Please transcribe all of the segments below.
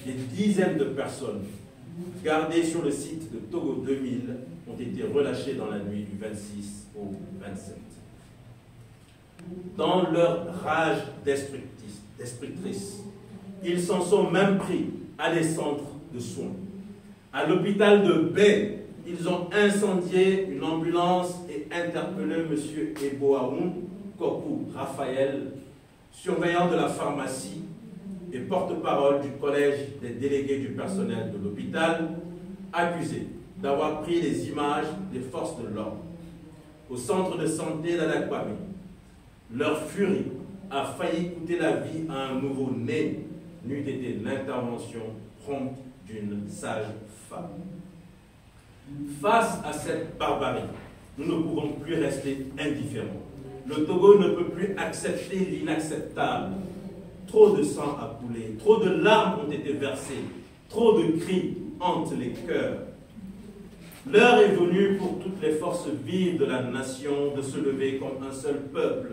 des dizaines de personnes gardées sur le site de Togo 2000 ont été relâchées dans la nuit du 26 au 27. Dans leur rage destructrice, ils s'en sont même pris à des centres de soins. À l'hôpital de Baie, ils ont incendié une ambulance et interpellé M. Eboaoun Kokou Raphaël, surveillant de la pharmacie et porte-parole du collège des délégués du personnel de l'hôpital, accusé d'avoir pris les images des forces de l'ordre au centre de santé d'Adakwame. Leur furie a failli coûter la vie à un nouveau-né, n'eût été l'intervention prompte d'une sage femme. Face à cette barbarie, nous ne pouvons plus rester indifférents. Le Togo ne peut plus accepter l'inacceptable. Trop de sang a coulé, trop de larmes ont été versées, trop de cris hantent les cœurs. L'heure est venue pour toutes les forces vives de la nation de se lever comme un seul peuple.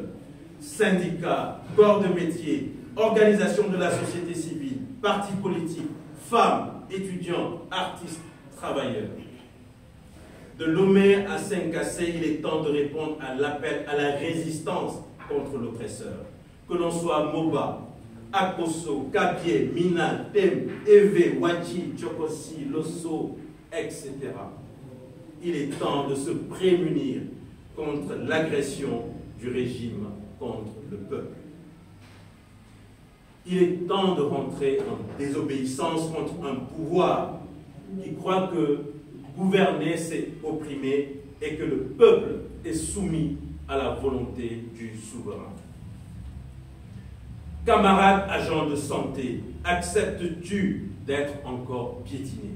Syndicats, corps de métier, organisations de la société civile, partis politiques, femmes, étudiants, artistes, travailleurs. De Lomé à Saint-Cassé, il est temps de répondre à l'appel à la résistance contre l'oppresseur. Que l'on soit Moba, Akoso, Kabie, Mina, Tem, Eve, Wachi, Tchokosi, Losso, etc. Il est temps de se prémunir contre l'agression du régime contre le peuple. Il est temps de rentrer en désobéissance contre un pouvoir qui croit que gouverner, c'est opprimer et que le peuple est soumis à la volonté du souverain. Camarades agents de santé, acceptes-tu d'être encore piétiné?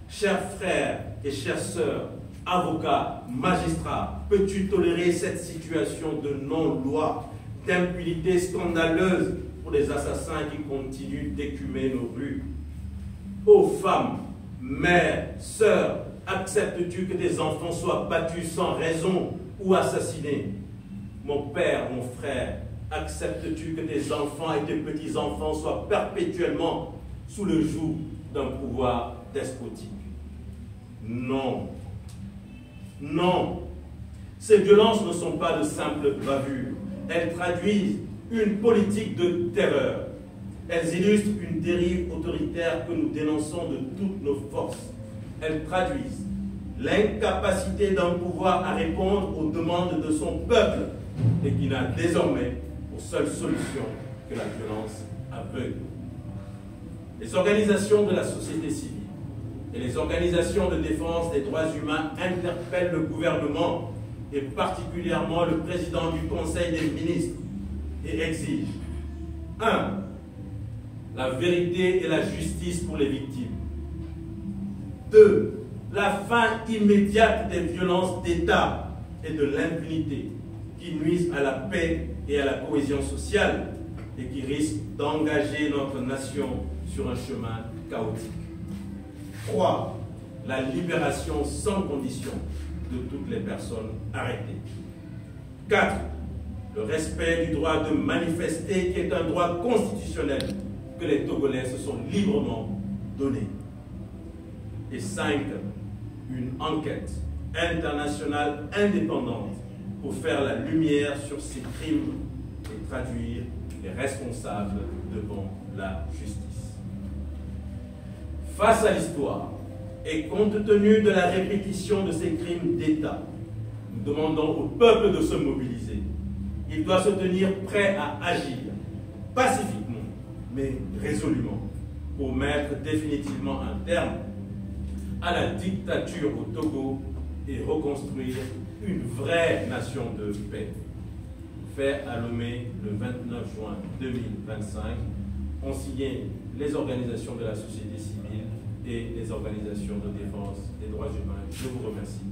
Chers frères et chères sœurs, avocats, magistrats, peux-tu tolérer cette situation de non-loi, d'impunité scandaleuse pour les assassins qui continuent d'écumer nos rues? Ô femmes, mères, sœurs, acceptes-tu que tes enfants soient battus sans raison ou assassinés? Mon père, mon frère, acceptes-tu que tes enfants et tes petits-enfants soient perpétuellement sous le joug d'un pouvoir despotique? Non. Non. Ces violences ne sont pas de simples bavures. Elles traduisent une politique de terreur. Elles illustrent une dérive autoritaire que nous dénonçons de toutes nos forces. Elles traduisent l'incapacité d'un pouvoir à répondre aux demandes de son peuple et qui n'a désormais pour seule solution que la violence aveugle. Les organisations de la société civile et les organisations de défense des droits humains interpellent le gouvernement et particulièrement le président du Conseil des ministres et exigent 1. La vérité et la justice pour les victimes. 2. La fin immédiate des violences d'État et de l'impunité qui nuisent à la paix et à la cohésion sociale et qui risquent d'engager notre nation sur un chemin chaotique. 3. La libération sans condition de toutes les personnes arrêtées. 4. Le respect du droit de manifester qui est un droit constitutionnel que les Togolais se sont librement donnés. Et 5. Une enquête internationale indépendante pour faire la lumière sur ces crimes et traduire les responsables devant la justice. Face à l'histoire et compte tenu de la répétition de ces crimes d'État, nous demandons au peuple de se mobiliser. Il doit se tenir prêt à agir pacifiquement, mais résolument, pour mettre définitivement un terme à la dictature au Togo et reconstruire une vraie nation de paix. Fait à Lomé le 29 juin 2025, ont signé les organisations de la société civile et les organisations de défense des droits humains. Je vous remercie.